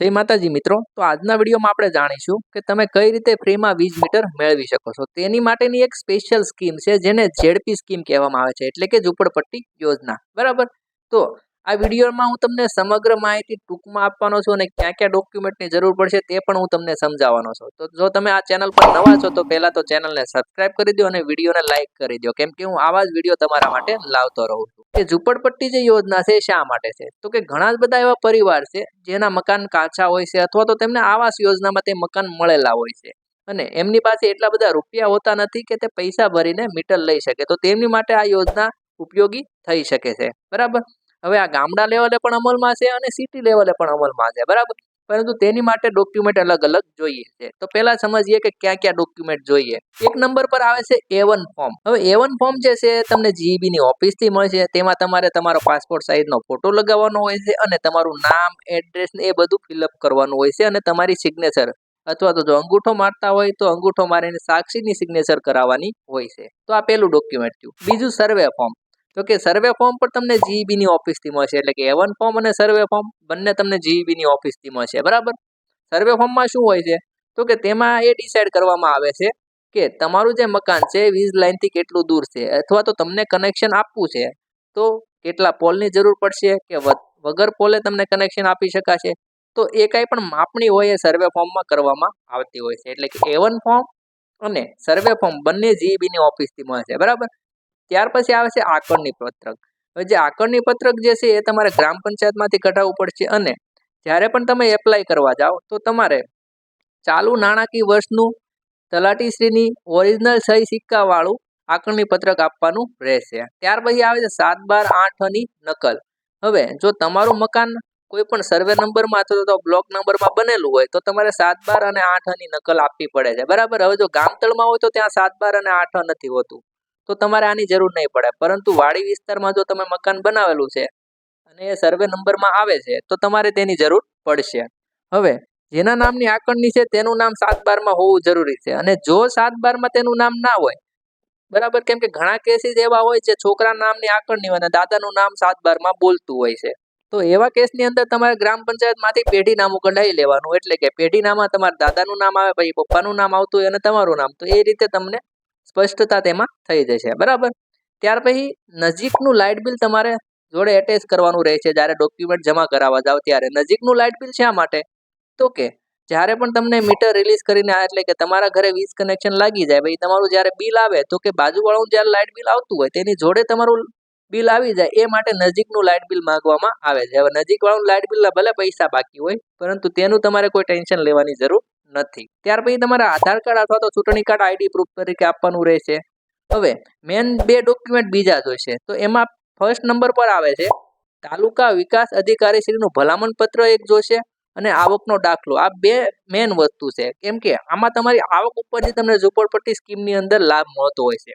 જય માતાજી મિત્રો, તો આજના વિડીયોમાં આપણે જાણીશું કે તમે કઈ રીતે ફ્રીમાં વીજ મીટર મેળવી શકો છો। તેની માટેની એક સ્પેશિયલ સ્કીમ છે જેને ઝેડપી સ્કીમ કહેવામાં આવે છે, એટલે કે ઝૂંપડપટ્ટી યોજના। બરાબર, તો આ વિડીયોમાં હું તમને સમગ્ર માહિતી ટૂંકમાં આપવાનો છું અને ક્યાં ક્યાં ડોક્યુમેન્ટની જરૂર પડશે તે પણ હું તમને સમજાવવાનો છું। તો જો તમે આ ચેનલ પર નવા છો તો પહેલા તો ચેનલને સબસ્ક્રાઇબ કરી દો અને વિડીયોને લાઇક કરી દો, કેમ કે હું આવા જ વિડીયો તમારા માટે લાવતો રહું છું। કે ઝૂંપડપટ્ટી જે યોજના છે શા માટે છે, તો કે ઘણા જ બધા એવા પરિવાર છે જેના મકાન કાચા હોય છે અથવા તો તેમને આવાસ યોજનામાં તે મકાન મળેલા હોય છે અને એમની પાસે એટલા બધા રૂપિયા હોતા નથી કે તે પૈસા ભરીને મીટર લઈ શકે, તો તેમની માટે આ યોજના ઉપયોગી થઈ શકે છે। બરાબર, હવે આ ગામડા લેવલે પણ અમલમાં છે અને સિટી લેવલે પણ અમલમાં છે। બરાબર, પરંતુ તેની માટે ડોક્યુમેન્ટ અલગ અલગ જોઈએ છે। તો પહેલા સમજીએ કે ક્યાં ક્યાં ડોક્યુમેન્ટ જોઈએ। એક નંબર પર આવે છે A1 ફોર્મ। હવે A1 ફોર્મ જે છે તમને જીઈબી ની ઓફિસ થી મળશે। તેમાં તમારે તમારો પાસપોર્ટ સાઇઝનો ફોટો લગાવવાનો હોય છે અને તમારું નામ, એડ્રેસ ને એ બધું ફિલઅપ કરવાનું હોય છે અને તમારી સિગ્નેચર અથવા તો જો અંગૂઠો મારતા હોય તો અંગૂઠો મારીને સાક્ષીની સિગ્નેચર કરાવવાની હોય છે। તો આ પહેલું ડોક્યુમેન્ટ થયું। બીજું સર્વે ફોર્મ। તો કે સર્વે ફોર્મ પણ તમને જીઈબી ની ઓફિસ થી મળશે, એટલે કે A1 ફોર્મ અને સર્વે ફોર્મ બંને તમને જીઈબી ની ઓફિસ થી મળશે। બરાબર, સર્વે ફોર્મમાં શું હોય છે, તો કે તેમાં એ ડિસાઇડ કરવામાં આવે છે કે તમારું જે મકાન છે વીજ લાઇનથી કેટલું દૂર છે અથવા તો તમને કનેક્શન આપવું છે તો કેટલા પોલની જરૂર પડશે કે વગર પોલે તમને કનેક્શન આપી શકાશે। તો એ કાંઈ પણ માપણી હોય એ સર્વે ફોર્મમાં કરવામાં આવતી હોય છે, એટલે કે A1 ફોર્મ અને સર્વે ફોર્મ બંને જીઈબી ની ઓફિસથી મળે છે। બરાબર, ત્યાર પછી આવે છે આકારણી પત્રક। હવે જે આકારણી પત્રક જે છે એ તમારે ગ્રામ પંચાયતમાંથી કઢાવવું પડશે અને જ્યારે પણ તમે એપ્લાય કરવા જાઓ તો તમારે ચાલુ નાણાકીય વર્ષનું તલાટીશ્રીની ઓરિજિનલ સહી સિક્કા વાળું આકારણી પત્રક આપવાનું રહેશે। ત્યાર પછી આવે છે 7/12/8 નકલ। હવે જો તમારું મકાન કોઈ પણ સર્વે નંબરમાં અથવા તો બ્લોક નંબરમાં બનેલું હોય તો તમારે 7/12 અને 8 નકલ આપવી પડે છે। બરાબર, હવે જો ગામતળમાં હોય તો ત્યાં 7/12 અને 8 નથી હોતું, તો તમારે આની જરૂર નહીં પડે, પરંતુ વાડી વિસ્તારમાં જો તમે મકાન બનાવેલું છે અને એ સર્વે નંબરમાં આવે છે તો તમારે તેની જરૂર પડશે। હવે જેના નામની આકારણી છે તેનું નામ 7/12 હોવું જરૂરી છે અને જો 7/12 તેનું નામ ના હોય, બરાબર, કેમ કે ઘણા કેસીસ એવા હોય છે છોકરા નામની આકારણી હોય અને દાદાનું નામ 7/12 બોલતું હોય છે, તો એવા કેસની અંદર તમારે ગ્રામ પંચાયતમાંથી પેઢીનામું કઢાવી લેવાનું, એટલે કે પેઢીનામાં તમારા દાદાનું નામ આવે, પછી પપ્પાનું નામ આવતું હોય અને તમારું નામ, તો એ રીતે તમને સ્પષ્ટતા તેમાં થઈ જશે। બરાબર, ત્યાર પછી નજીકનું લાઇટ બિલ તમારે જોડે એટેચ કરવાનું રહે છે જ્યારે ડોક્યુમેન્ટ જમા કરાવવા જાવ ત્યારે। નજીકનું લાઇટ બિલ શા માટે, તો કે જ્યારે પણ તમને મીટર રિલીઝ કરીને એટલે કે તમારા ઘરે વીજ કનેક્શન લાગી જાય પછી તમારું જ્યારે બિલ આવે તો કે બાજુવાળાનું જ્યારે લાઇટ બિલ આવતું હોય તેની જોડે તમારું બિલ આવી જાય, એ માટે નજીકનું લાઇટ બિલ માંગવામાં આવે છે। હવે નજીકવાળું લાઇટ બિલના ભલે પૈસા બાકી હોય પરંતુ તેનું તમારે કોઈ ટેન્શન લેવાની જરૂર નથી। ત્યાર પછી તમારે આધાર કાર્ડ અથવા તો ચૂંટણી કાર્ડ આઈડી પ્રૂફ તરીકે આપવાનું રહેશે। હવે મેન બે ડોક્યુમેન્ટ બીજા જોઈશે, તો એમાં ફર્સ્ટ નંબર પર આવે છે તાલુકા વિકાસ અધિકારીશ્રીનું ભલામણ પત્ર એક જોશે અને આવકનો દાખલો। આ બે મેન વસ્તુ છે, કેમ કે આમાં તમારી આવક ઉપરથી તમને ઝૂંપડપટ્ટી સ્કીમની અંદર લાભ મળતો હોય છે।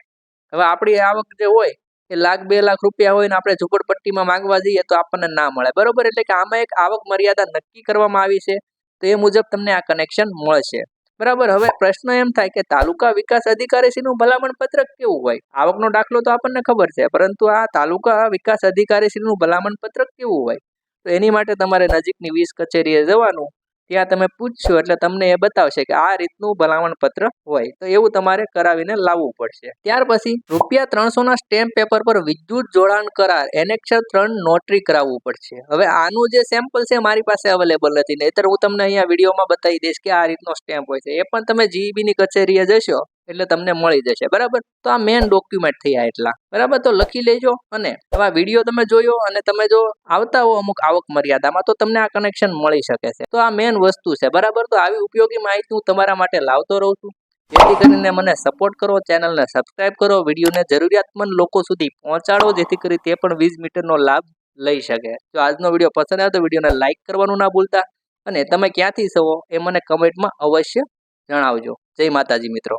હવે આપણી આવક જે હોય એ 1,00,000-2,00,000 રૂપિયા હોય ને આપણે ઝૂંપડપટ્ટીમાં માંગવા જઈએ તો આપણને ના મળે, બરોબર, એટલે કે આમાં એક આવક મર્યાદા નક્કી કરવામાં આવી છે, તો એ મુજબ તમને આ કનેક્શન મળશે। બરાબર, હવે પ્રશ્ન એમ થાય કે તાલુકા વિકાસ અધિકારીશ્રીનું ભલામણ પત્રક કેવું હોય? આવકનો દાખલો તો આપણને ખબર છે, પરંતુ આ તાલુકા વિકાસ અધિકારીશ્રીનું ભલામણ પત્રક કેવું હોય? તો એની માટે તમારે નજીકની વીજ કચેરીએ જવાનું, ત્યાં તમે પૂછશો એટલે તમને એ બતાવશે કે આ રીતનું ભલામણ પત્ર હોય, તો એવું તમારે કરાવીને લાવવું પડશે। ત્યાર પછી ₹300 સ્ટેમ્પ પેપર પર વિદ્યુત જોડાણ કરાર એનેક્સર 3 નોટરી કરાવવું પડશે। હવે આનું જે સેમ્પલ છે મારી પાસે અવેલેબલ નથી, નહીતર હું તમને અહીંયા વિડીયોમાં બતાવી દઈશ કે આ રીતનો સ્ટેમ્પ હોય છે, એ પણ તમે જીઈબી ની કચેરીએ જશો એટલે તમને મળી જશે। બરાબર, તો આ મેન ડોક્યુમેન્ટ થયા એટલા। બરાબર, તો લખી લેજો અને હવે આ વિડીયો તમે જોયો અને તમે જો આવતા હો અમુક આવક મર્યાદામાં તો તમને આ કનેક્શન મળી શકે છે। તો આ મેન વસ્તુ છે। બરાબર, તો આવી ઉપયોગી માહિતી હું તમારા માટે લાવતો રહું છું, જેથી કરીને મને સપોર્ટ કરો, ચેનલને સબસ્ક્રાઇબ કરો, વિડીયોને જરૂરિયાતમંદ લોકો સુધી પહોંચાડો, જેથી કરી તે પણ વીજ મીટરનો લાભ લઈ શકે। જો આજનો વિડીયો પસંદ આવે તો વિડીયોને લાઇક કરવાનું ના ભૂલતા અને તમે ક્યાંથી છો એ મને કમેન્ટમાં અવશ્ય જણાવજો। જય માતાજી મિત્રો।